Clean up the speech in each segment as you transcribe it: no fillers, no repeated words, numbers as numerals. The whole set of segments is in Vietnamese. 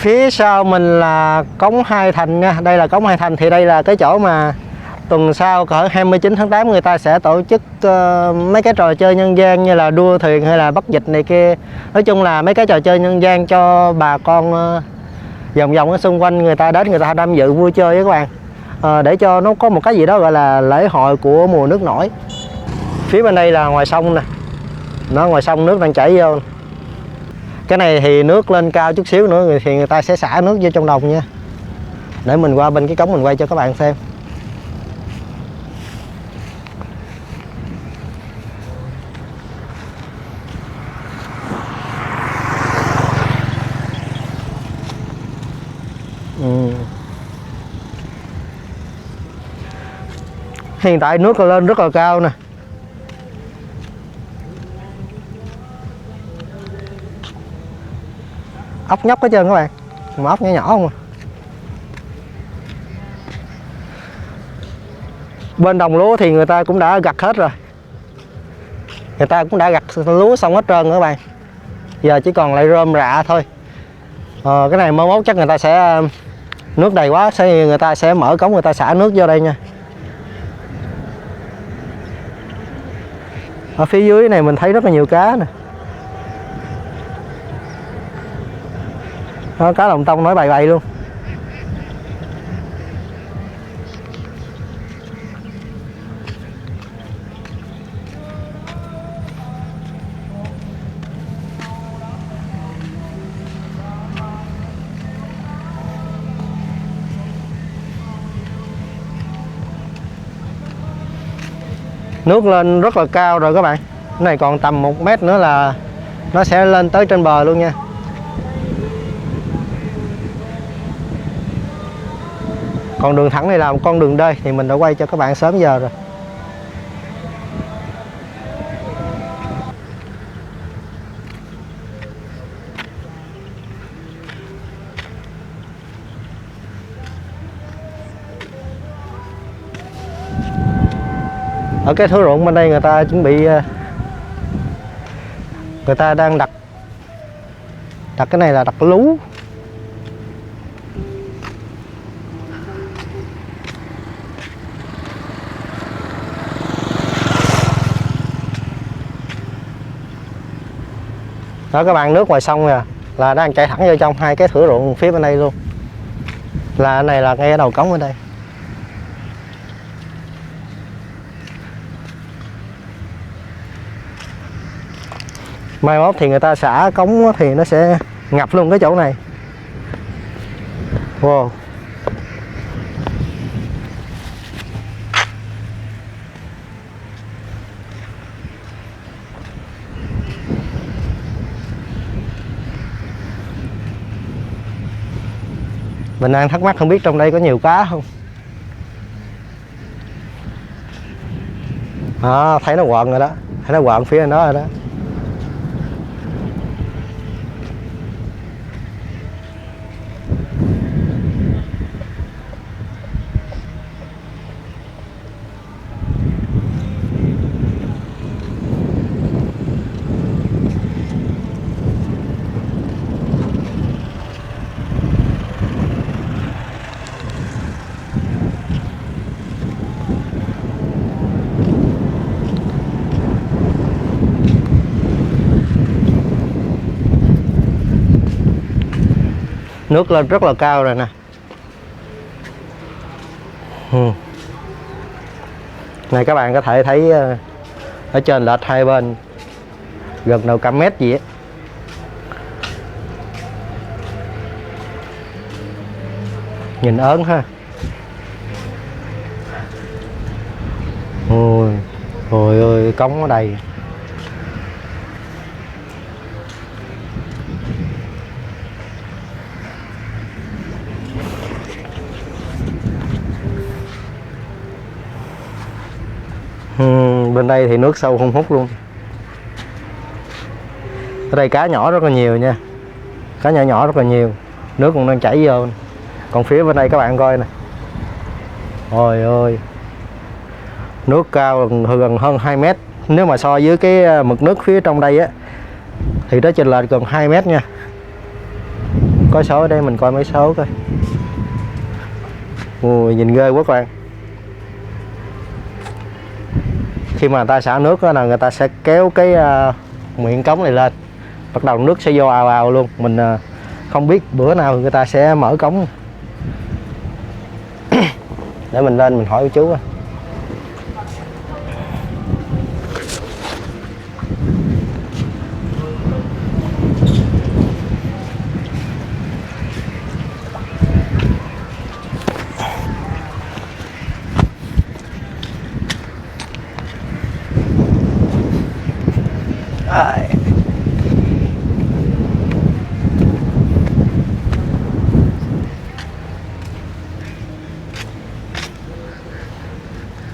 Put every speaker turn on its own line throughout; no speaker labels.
Phía sau mình là cống Hai Thành nha. Đây là cống Hai Thành, thì đây là cái chỗ mà tuần sau cỡ 29 tháng 8 người ta sẽ tổ chức mấy cái trò chơi nhân gian như là đua thuyền hay là bắt vịt này kia. Nói chung là mấy cái trò chơi nhân gian cho bà con vòng vòng ở xung quanh người ta đến, người ta tham dự vui chơi với các bạn. Để cho nó có một cái gì đó gọi là lễ hội của mùa nước nổi. Phía bên đây là ngoài sông nè, nó ngoài sông nước đang chảy vô. Cái này thì nước lên cao chút xíu nữa thì người ta sẽ xả nước vô trong đồng nha. Để mình qua bên cái cống mình quay cho các bạn xem. Hiện tại nước lên rất là cao nè. Ốc nhóc hết trơn các bạn, mà ốc nhỏ nhỏ không à. Bên đồng lúa thì người ta cũng đã gặt hết rồi, người ta cũng đã gặt lúa xong hết trơn rồi các bạn. Giờ chỉ còn lại rơm rạ thôi. Cái này mai mốt chắc người ta sẽ nước đầy quá, người ta sẽ mở cống, người ta xả nước vô đây nha. Ở phía dưới này mình thấy rất là nhiều cá nè. Đó, cá lồng tông nói bày bày luôn. Nước lên rất là cao rồi các bạn. Cái này còn tầm 1 mét nữa là nó sẽ lên tới trên bờ luôn nha. Còn đường thẳng này là một con đường đê thì mình đã quay cho các bạn sớm giờ rồi. Ở cái thửa ruộng bên đây người ta chuẩn bị, người ta đang đặt cái này là đặt lú. Đó các bạn, nước ngoài sông nè, là đang chảy thẳng vô trong hai cái thửa ruộng phía bên đây luôn. Là này là ngay ở đầu cống ở đây. Mai mốt thì người ta xả cống thì nó sẽ ngập luôn cái chỗ này. Wow. Mình đang thắc mắc không biết trong đây có nhiều cá không. Thấy nó quợn rồi đó, thấy nó quợn phía đó rồi đó. Nước lên rất là cao rồi nè. Này các bạn có thể thấy ở trên lệch hai bên gần đầu cả mét gì á. Nhìn ớn ha. Ôi, trời ơi, cống ở đây. Bên đây thì nước sâu không hút luôn. Ở đây cá nhỏ rất là nhiều nha, cá nhỏ nhỏ rất là nhiều, nước còn đang chảy vô. Còn phía bên đây các bạn coi nè, ôi ơi, nước cao gần hơn 2 mét. Nếu mà so với cái mực nước phía trong đây á thì nó chênh lệch gần 2 mét nha. Có số ở đây, mình coi mấy số coi. Ui, nhìn ghê quá các bạn. Khi mà người ta xả nước đó là người ta sẽ kéo cái miệng cống này lên, bắt đầu nước sẽ vô ào ào luôn. Mình không biết bữa nào người ta sẽ mở cống. Để mình lên mình hỏi chú.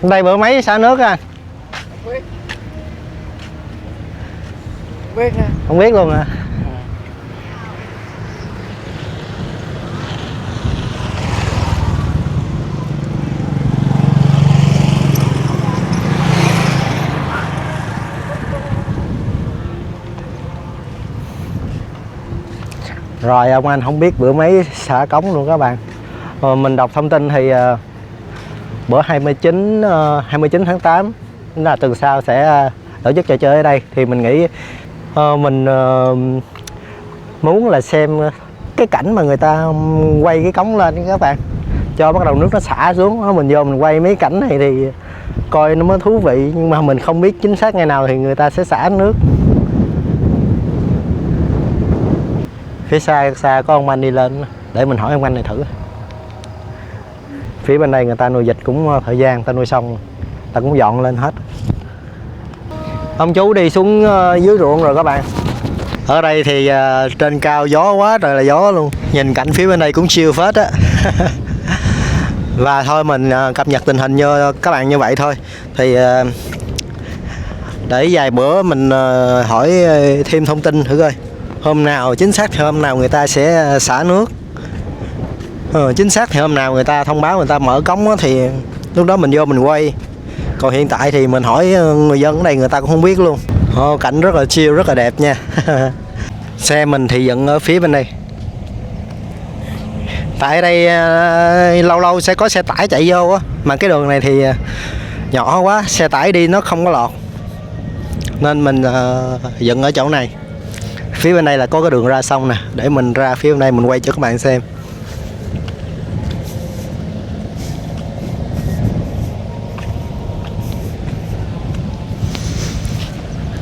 Đây bữa mấy xả nước à? Không biết luôn à? Rồi ông anh không biết bữa mấy xả cống luôn các bạn. Mình đọc thông tin thì bữa 29 tháng 8 là tuần sau sẽ tổ chức trò chơi ở đây. Thì mình nghĩ mình muốn là xem cái cảnh mà người ta quay cái cống lên các bạn, cho bắt đầu nước nó xả xuống, mình vô mình quay mấy cảnh này thì coi nó mới thú vị. Nhưng mà mình không biết chính xác ngày nào thì người ta sẽ xả nước. Phía xa có ông anh đi lên, để mình hỏi ông anh này thử. Phía bên đây người ta nuôi vịt cũng thời gian ta nuôi xong, ta cũng dọn lên hết. Ông chú đi xuống dưới ruộng rồi các bạn. Ở đây thì trên cao gió quá trời là gió luôn. Nhìn cảnh phía bên đây cũng chill phết á. Và thôi mình cập nhật tình hình cho các bạn như vậy thôi. Thì để vài bữa mình hỏi thêm thông tin thử coi. Hôm nào chính xác thì hôm nào người ta sẽ xả nước. Chính xác thì hôm nào người ta thông báo người ta mở cống á, thì lúc đó mình vô mình quay. Còn hiện tại thì mình hỏi người dân ở đây người ta cũng không biết luôn. Cảnh rất là chill, rất là đẹp nha. Xe mình thì dựng ở phía bên đây. Tại đây lâu lâu sẽ có xe tải chạy vô á, mà cái đường này thì nhỏ quá, xe tải đi nó không có lọt, nên mình dựng ở chỗ này. Phía bên đây là có cái đường ra sông nè, để mình ra phía bên đây mình quay cho các bạn xem.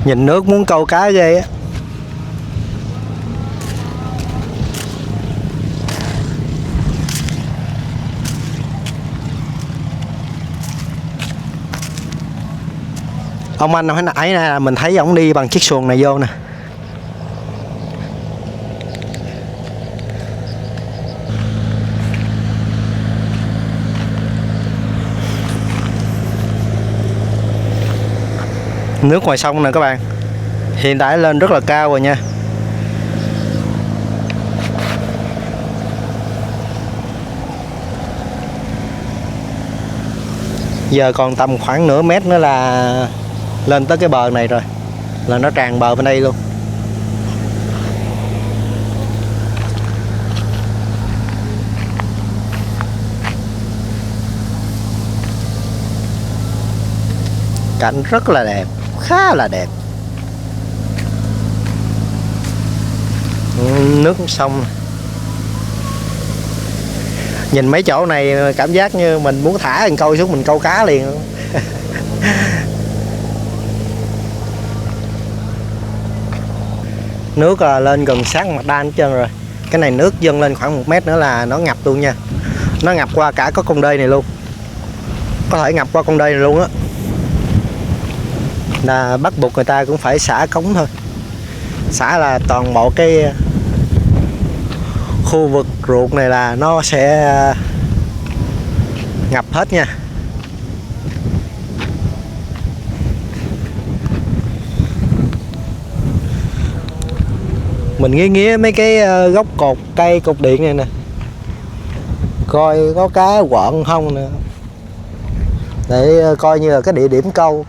Nhìn nước muốn câu cá ghê á. Ông anh hồi nãy nè, mình thấy ổng đi bằng chiếc xuồng này vô nè. Nước ngoài sông nè các bạn. Hiện tại lên rất là cao rồi nha. Giờ còn tầm khoảng nửa mét nữa là lên tới cái bờ này rồi, là nó tràn bờ bên đây luôn. Cảnh rất là đẹp, khá là đẹp. Nước sông. Nhìn mấy chỗ này cảm giác như mình muốn thả câu xuống mình câu cá liền luôn. Nước lên gần sát mặt đan hết trơn rồi. Cái này nước dâng lên khoảng 1 mét nữa là nó ngập luôn nha. Nó ngập qua cả có con đê này luôn. Có thể ngập qua con đê này luôn á. Là bắt buộc người ta cũng phải xả cống thôi. Xả là toàn bộ cái khu vực ruộng này là nó sẽ ngập hết nha. Mình nghía mấy cái gốc cột cây cột điện này nè, coi có cá quợn không nè, để coi như là cái địa điểm câu.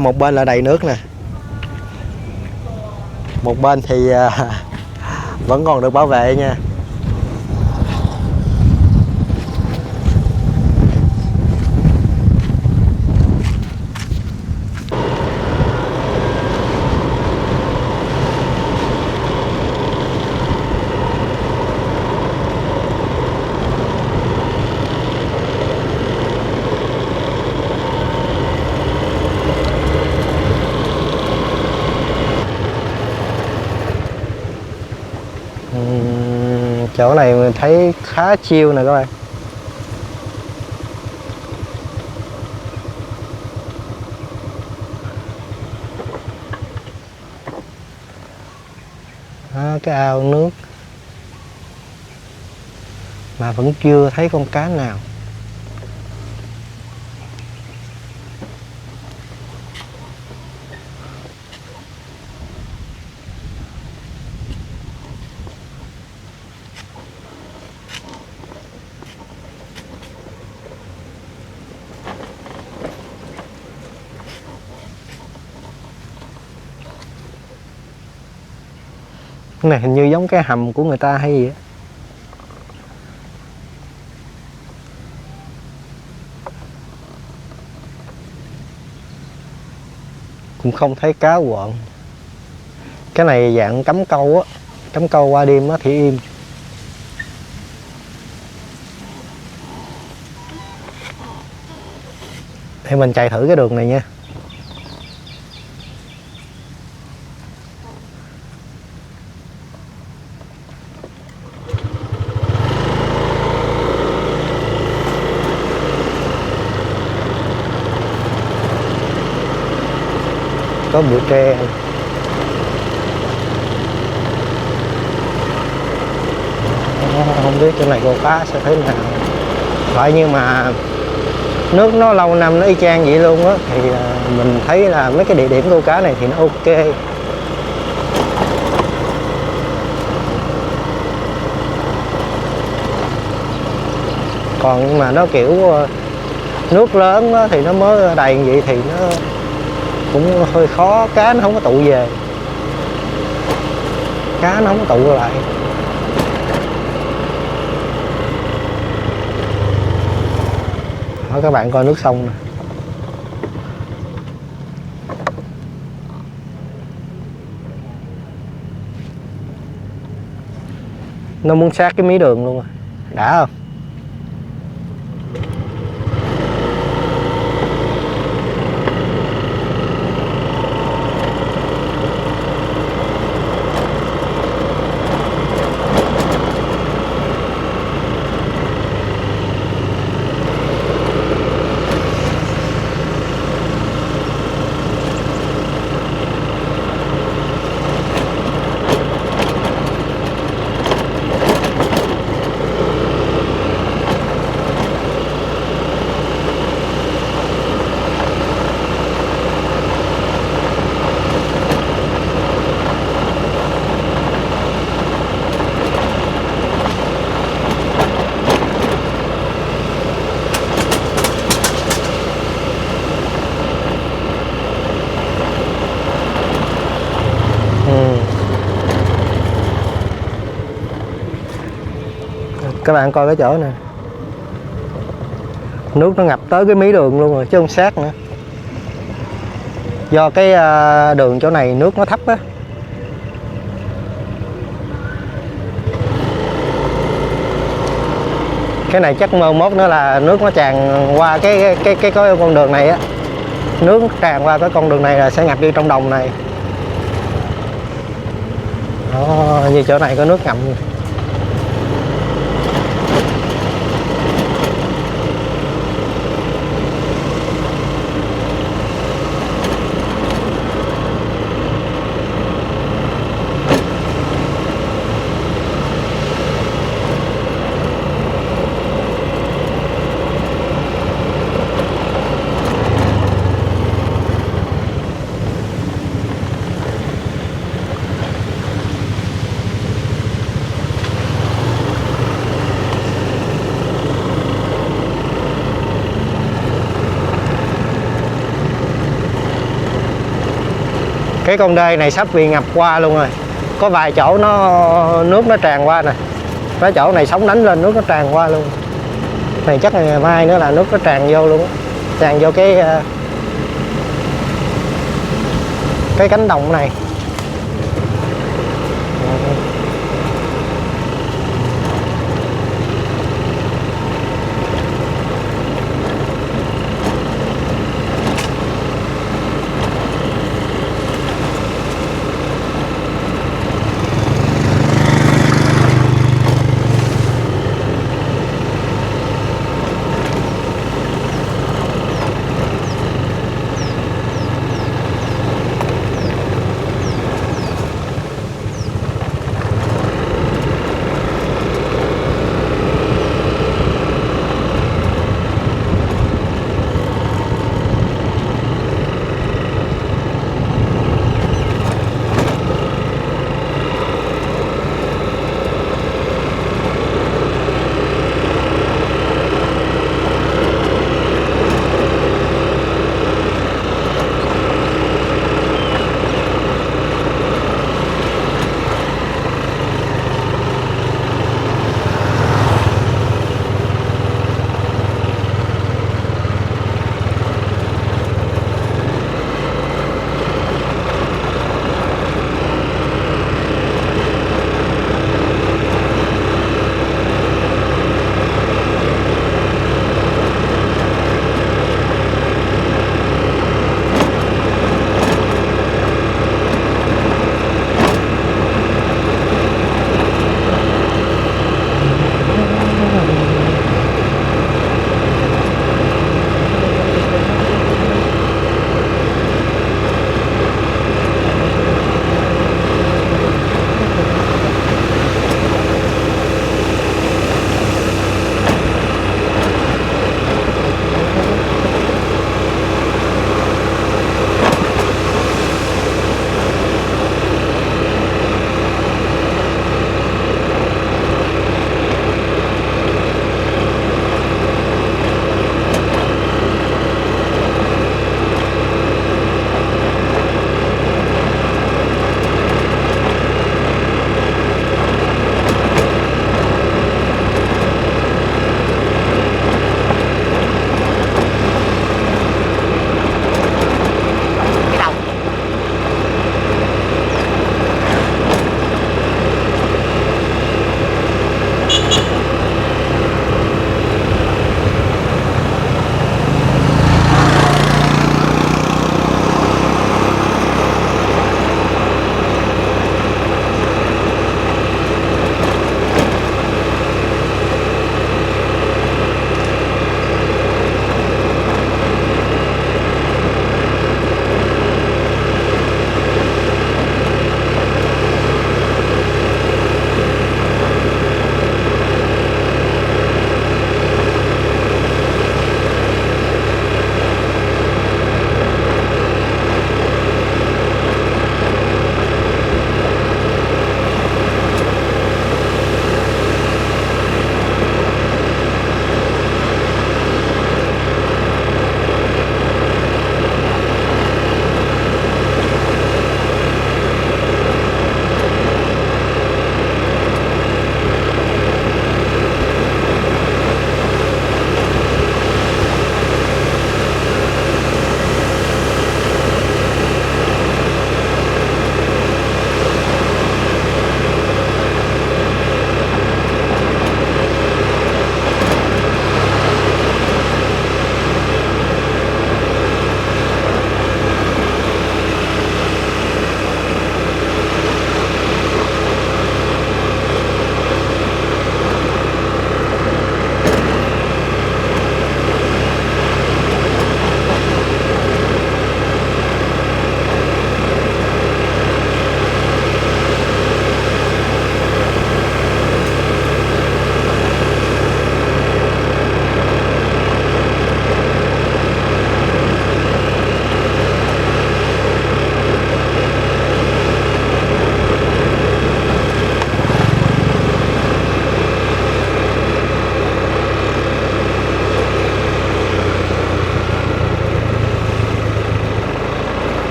Một bên là đầy nước nè, một bên thì vẫn còn được bảo vệ nha. Chỗ này mình thấy khá chill nè các bạn. Đó, cái ao nước mà vẫn chưa thấy con cá nào. Cái này hình như giống cái hầm của người ta hay gì á. Cũng không thấy cá quọn. Cái này dạng cắm câu á, cắm câu qua đêm á thì im. Thì mình chạy thử cái đường này nha. Có bụi tre. Không biết chỗ này câu cá sẽ thế nào. Vậy nhưng mà nước nó lâu năm nó y chang vậy luôn á, thì mình thấy là mấy cái địa điểm câu cá này thì nó ok. Còn nhưng mà nó kiểu nước lớn đó, thì nó mới đầy vậy thì nó cũng hơi khó, cá nó không có tụ về, cá nó không có tụ lại. Đó, các bạn coi nước sông nè, nó muốn sát cái mí đường luôn rồi, đã không? Các bạn coi cái chỗ này, nước nó ngập tới cái mí đường luôn rồi chứ không sát nữa. Do cái đường chỗ này nước nó thấp á. Cái này chắc mơ mốt nữa là nước nó tràn qua cái con đường này á, nước tràn qua cái con đường này là sẽ ngập vô trong đồng này. Đó, như chỗ này có nước ngầm. Cái con đê này sắp bị ngập qua luôn rồi. có vài chỗ nước nó tràn qua nè, cái chỗ này sóng đánh lên nước nó tràn qua luôn. Này chắc là ngày mai nữa là nước nó tràn vô luôn, tràn vô cái cánh đồng này.